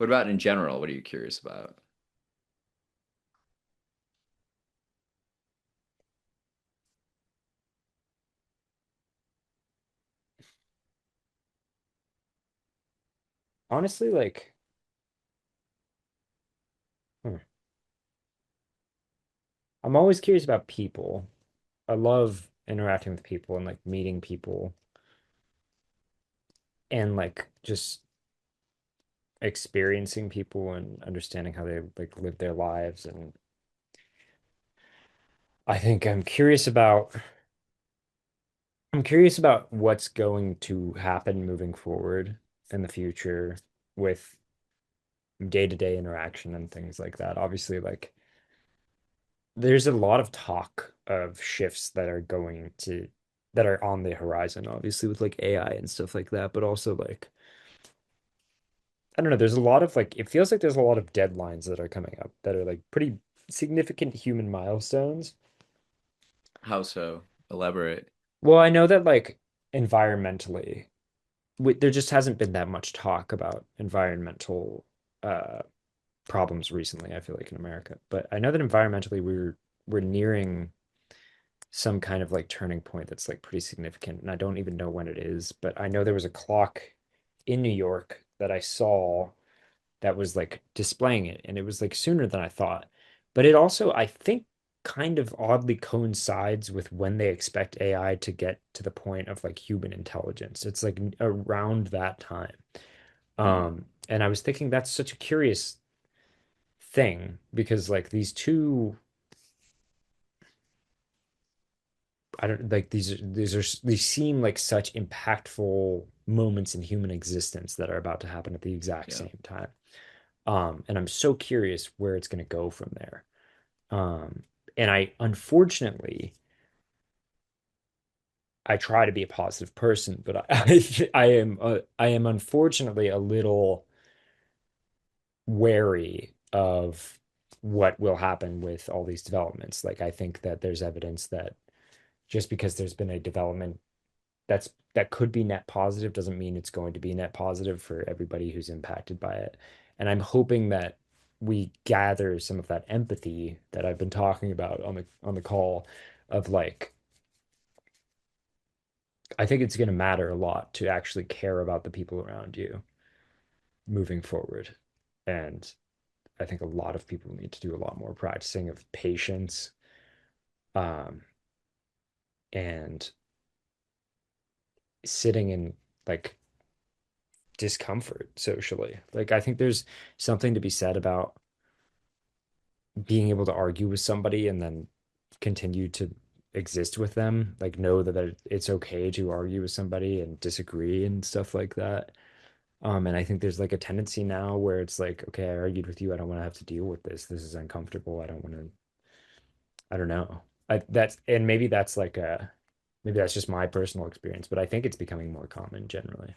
What about in general? What are you curious about? Honestly, like, hmm, I'm always curious about people. I love interacting with people and like meeting people and like just experiencing people and understanding how they like live their lives. And I think I'm curious about what's going to happen moving forward in the future with day-to-day interaction and things like that. Obviously, like there's a lot of talk of shifts that are on the horizon, obviously with like AI and stuff like that, but also like I don't know, there's a lot of like it feels like there's a lot of deadlines that are coming up that are like pretty significant human milestones. How so? Elaborate. Well, I know that like environmentally, there just hasn't been that much talk about environmental uh problems recently, I feel like in America. But I know that environmentally we're nearing some kind of like turning point that's like pretty significant. And I don't even know when it is, but I know there was a clock in New York that I saw that was like displaying it, and it was like sooner than I thought. But it also, I think, kind of oddly coincides with when they expect AI to get to the point of like human intelligence. It's like around that time. Hmm. And I was thinking that's such a curious thing because like these two I don't like these seem like such impactful moments in human existence that are about to happen at the exact Yeah. same time. And I'm so curious where it's going to go from there. Um, and I unfortunately I try to be a positive person, but I am unfortunately a little wary of what will happen with all these developments. Like I think that there's evidence that just because there's been a development that could be net positive doesn't mean it's going to be net positive for everybody who's impacted by it. And I'm hoping that we gather some of that empathy that I've been talking about on the call of like I think it's going to matter a lot to actually care about the people around you moving forward. And I think a lot of people need to do a lot more practicing of patience um, and sitting in like discomfort socially. Like I think there's something to be said about being able to argue with somebody and then continue to exist with them, like know that it's okay to argue with somebody and disagree and stuff like that. And I think there's like a tendency now where it's like, okay, I argued with you. I don't want to have to deal with this. This is uncomfortable. I don't want to, I don't know. And maybe that's like maybe that's just my personal experience, but I think it's becoming more common generally.